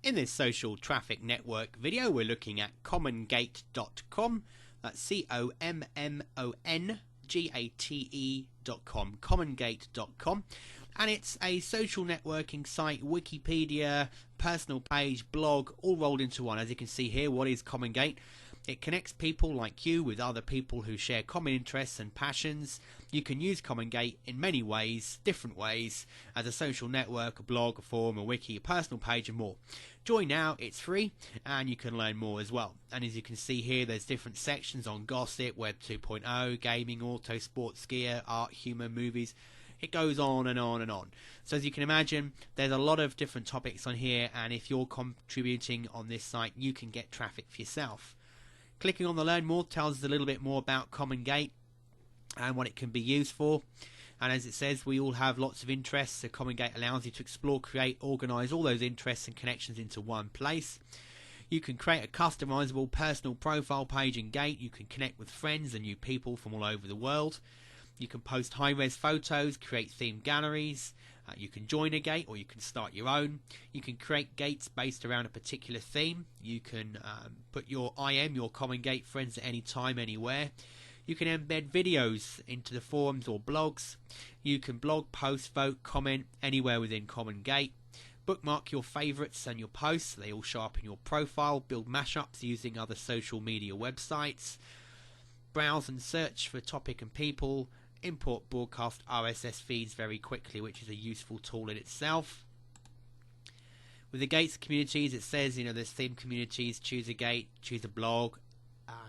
In this social traffic network video, we're looking at commongate.com. That's COMMONGATE.com, commongate.com. And it's a social networking site, Wikipedia, personal page, blog, all rolled into one. As you can see here, what is Commongate? It connects people like you with other people who share common interests and passions. You can use Commongate in many ways, different ways, as a social network, a blog, a forum, a wiki, a personal page and more. Join now, it's free, and you can learn more as well. And as you can see here, there's different sections on gossip, Web 2.0, gaming, auto, sports, skier, art, humour, movies. It goes on and on and on. So as you can imagine, there's a lot of different topics on here, and if you're contributing on this site, you can get traffic for yourself. Clicking on the Learn More tells us a little bit more about Commongate and what it can be used for. And as it says, we all have lots of interests, so Commongate allows you to explore, create, organise all those interests and connections into one place. You can create a customisable personal profile page in Gate. You can connect with friends and new people from all over the world. You can post high-res photos, create themed galleries. You can join a gate or you can start your own. You can create gates based around a particular theme. You can put your your Commongate friends at any time, anywhere. You can embed videos into the forums or blogs. You can blog, post, vote, comment anywhere within Commongate. Bookmark your favourites and your posts. They all show up in your profile. Build mashups using other social media websites. Browse and search for topic and people. Import broadcast RSS feeds very quickly, which is a useful tool in itself. With the Gates communities, it says, there's theme communities, choose a gate, choose a blog.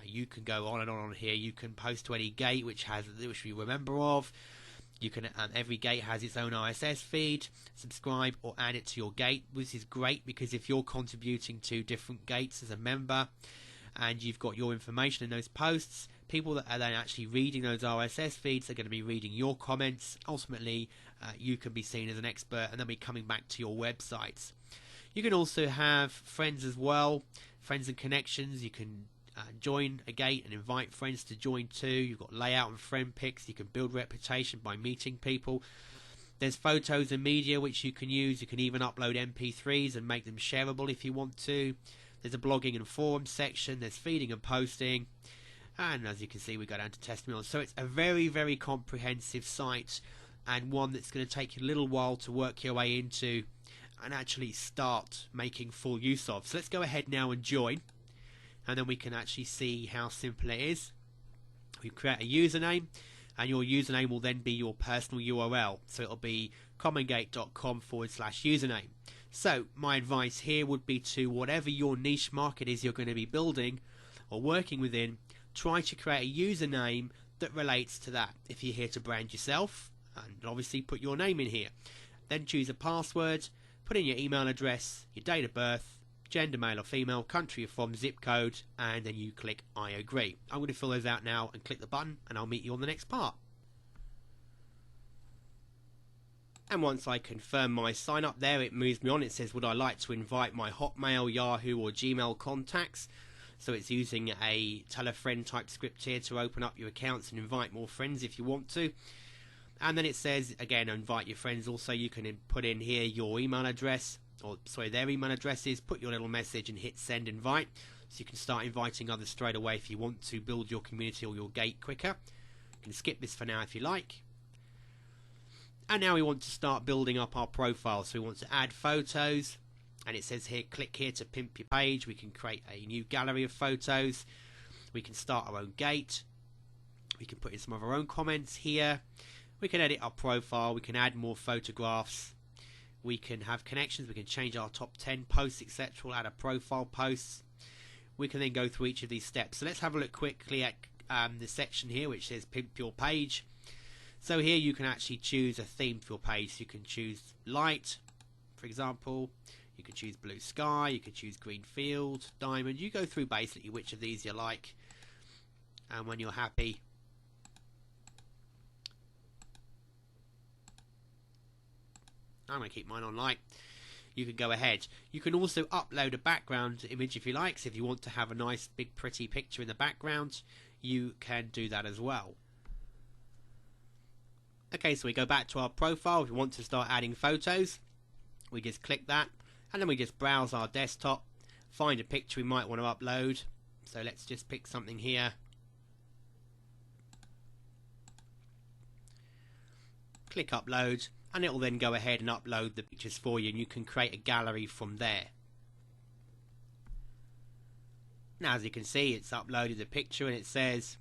You can go on and on here. You can post to any gate which you remember of. You can every gate has its own RSS feed. Subscribe or add it to your gate. This is great because if you're contributing to different gates as a member and you've got your information in those posts, people that are then actually reading those RSS feeds are going to be reading your comments. Ultimately, you can be seen as an expert and they'll be coming back to your websites. You can also have friends as well, friends and connections. You can join a gate and invite friends to join too. You've got layout and friend pics. You can build reputation by meeting people. There's photos and media which you can use. You can even upload MP3s and make them shareable if you want to. There's a blogging and forum section. There's feeding and posting. And as you can see, we go down to testimonials. So it's a very, very comprehensive site and one that's going to take you a little while to work your way into and actually start making full use of. So let's go ahead now and join. And then we can actually see how simple it is. We create a username, and your username will then be your personal URL. So it'll be commongate.com/username. So my advice here would be to whatever your niche market is you're going to be building or working within, try to create a username that relates to that. If you're here to brand yourself, and obviously put your name in here. Then choose a password, put in your email address, your date of birth, gender, male or female, country you're from, zip code, and then you click I agree. I'm going to fill those out now and click the button, and I'll meet you on the next part. And once I confirm my sign up there, it moves me on. It says, would I like to invite my Hotmail, Yahoo or Gmail contacts? So it's using a tell a friend type script here to open up your accounts and invite more friends if you want to. And then it says, again, invite your friends. Also, you can put in here your email address, or sorry, their email addresses, put your little message and hit send invite. So you can start inviting others straight away if you want to build your community or your gate quicker. You can skip this for now if you like. And now we want to start building up our profile. So we want to add photos. And it says here, click here to pimp your page. We can create a new gallery of photos. We can start our own gate. We can put in some of our own comments here. We can edit our profile. We can add more photographs. We can have connections. We can change our top 10 posts, etc. We'll add a profile posts. We can then go through each of these steps. So let's have a look quickly at the section here which says pimp your page. So here you can actually choose a theme for your page. So you can choose light, for example. You can choose blue sky. You can choose green field, diamond. You go through basically which of these you like. And when you're happy, I'm going to keep mine on light. You can go ahead. You can also upload a background image if you like. So if you want to have a nice big pretty picture in the background, you can do that as well. Okay, so we go back to our profile. If we want to start adding photos, we just click that And then we just browse our desktop, find a picture we might want to upload. So let's just pick something here. Click upload, and it will then go ahead and upload the pictures for you, and you can create a gallery from there. Now, as you can see, it's uploaded the picture, and it says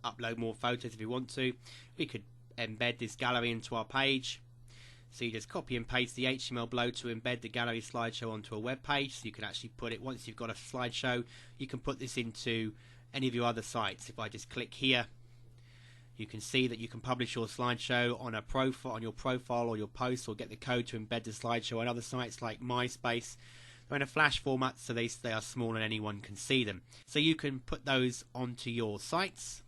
upload more photos if you want to. We could embed this gallery into our page. So you just copy and paste the HTML below to embed the gallery slideshow onto a web page. So you can actually put it, once you've got a slideshow, you can put this into any of your other sites. If I just click here, you can see that you can publish your slideshow on a profile, on your profile or your post, or get the code to embed the slideshow on other sites like MySpace. They're in a Flash format, so they are small and anyone can see them. So you can put those onto your sites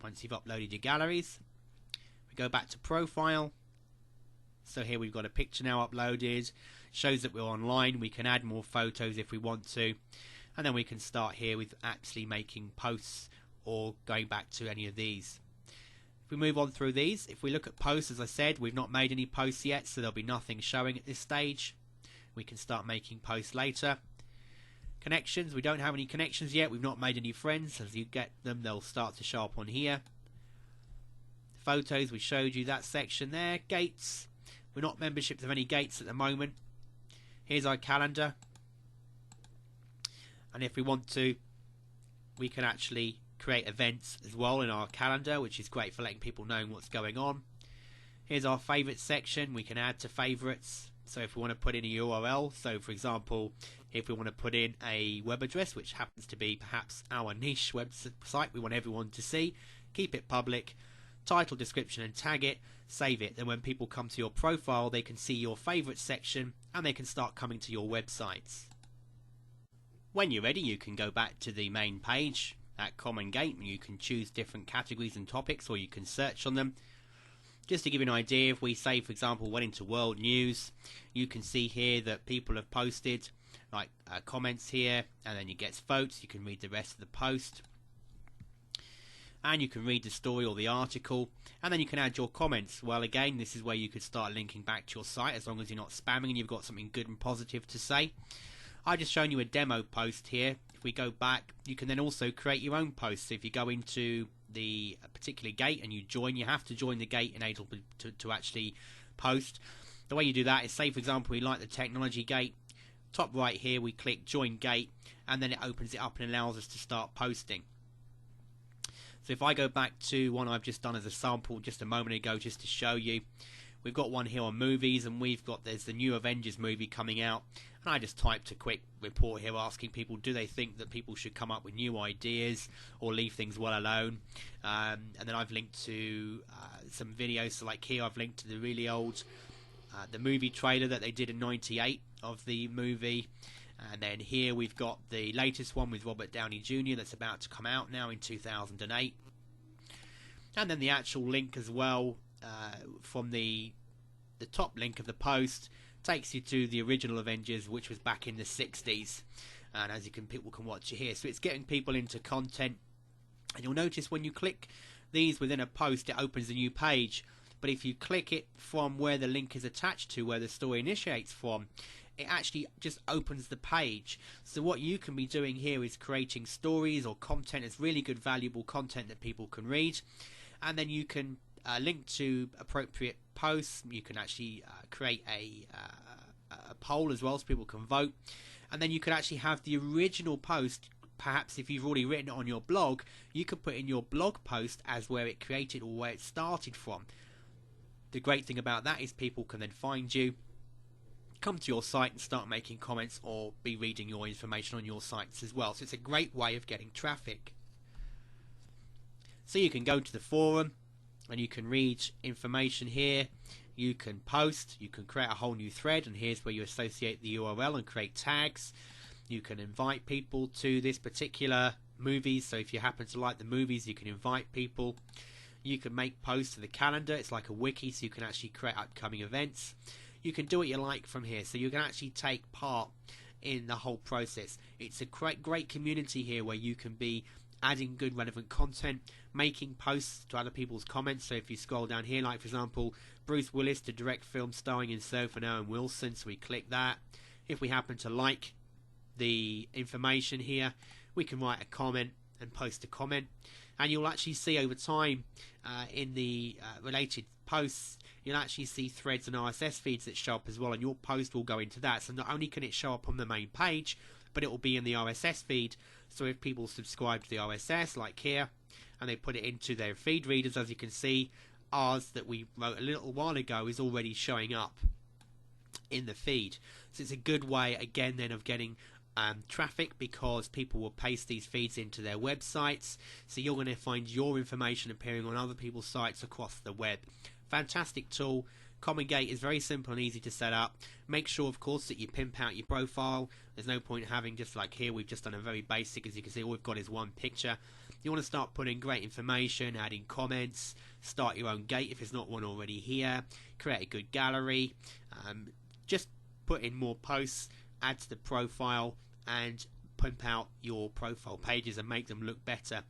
once you've uploaded your galleries. We go back to profile. So here we've got a picture now uploaded. Shows that we're online. We can add more photos if we want to. And then we can start here with actually making posts or going back to any of these. If we move on through these, if we look at posts, as I said, we've not made any posts yet, so there'll be nothing showing at this stage. We can start making posts later. Connections, we don't have any connections yet. We've not made any friends. As you get them, they'll start to show up on here. Photos, we showed you that section there. Gates, we're not memberships of any gates at the moment. Here's our calendar. And if we want to, we can actually create events as well in our calendar, which is great for letting people know what's going on. Here's our favorites section. We can add to favorites. So if we want to put in a URL, so for example, if we want to put in a web address, which happens to be perhaps our niche website we want everyone to see, keep it public, title, description and tag it, save it. Then when people come to your profile, they can see your favorites section and they can start coming to your websites. When you're ready, you can go back to the main page at Commongate, and you can choose different categories and topics, or you can search on them. Just to give you an idea, if we say, for example, went into world news, you can see here that people have posted like comments here, and then you get votes. You can read the rest of the post, and you can read the story or the article, and then you can add your comments. Well, again, this is where you could start linking back to your site, as long as you're not spamming and you've got something good and positive to say. I've just shown you a demo post here. If we go back, you can then also create your own posts. So if you go into the particular gate and you join, you have to join the gate in able to actually post. The way you do that is, say for example we like the technology gate, top right here we click join gate, and then it opens it up and allows us to start posting. So if I go back to one I've just done as a sample just a moment ago, just to show you, we've got one here on movies, and there's the new Avengers movie coming out, and I just typed a quick report here asking people, do they think that people should come up with new ideas or leave things well alone? And then I've linked to some videos. So like here I've linked to the really old the movie trailer that they did in '98 of the movie, and then here we've got the latest one with Robert Downey Jr. that's about to come out now in 2008, and then the actual link as well from the top link of the post takes you to the original Avengers, which was back in the 60s, and as you can, people can watch it here. So it's getting people into content, and you'll notice when you click these within a post, it opens a new page. But if you click it from where the link is attached to, where the story initiates from, it actually just opens the page. So what you can be doing here is creating stories or content. It's really good, valuable content that people can read, and then you can link to appropriate posts. You can actually create a poll as well, so people can vote, and then you could actually have the original post. Perhaps if you've already written it on your blog, you could put in your blog post as where it created or where it started from. The great thing about that is people can then find you, come to your site and start making comments or be reading your information on your sites as well. So it's a great way of getting traffic. So you can go to the forum and you can read information here. You can post, you can create a whole new thread, and here's where you associate the URL and create tags. You can invite people to this particular movie, so if you happen to like the movies, you can invite people. You can make posts to the calendar. It's like a wiki, so you can actually create upcoming events. You can do what you like from here, so you can actually take part in the whole process. It's a great community here where you can be adding good relevant content, making posts to other people's comments. So if you scroll down here, like for example, Bruce Willis to direct film starring himself and Owen Wilson, so we click that. If we happen to like the information here, we can write a comment and post a comment, and you'll actually see over time in the related posts, you'll actually see threads and RSS feeds that show up as well, and your post will go into that. So not only can it show up on the main page, but it will be in the RSS feed. So if people subscribe to the RSS, like here, and they put it into their feed readers, as you can see, ours that we wrote a little while ago is already showing up in the feed. So it's a good way, again, then of getting traffic, because people will paste these feeds into their websites. So you're going to find your information appearing on other people's sites across the web. Fantastic tool. Commongate is very simple and easy to set up. Make sure, of course, that you pimp out your profile. There's no point having, just like here, we've just done a very basic, as you can see, all we've got is one picture. You want to start putting great information, adding comments, start your own gate if there's not one already here, create a good gallery, just put in more posts, add to the profile, and pimp out your profile pages and make them look better.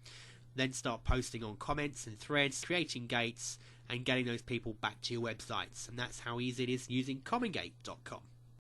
Then start posting on comments and threads, creating gates, and getting those people back to your websites. And that's how easy it is using Commongate.com.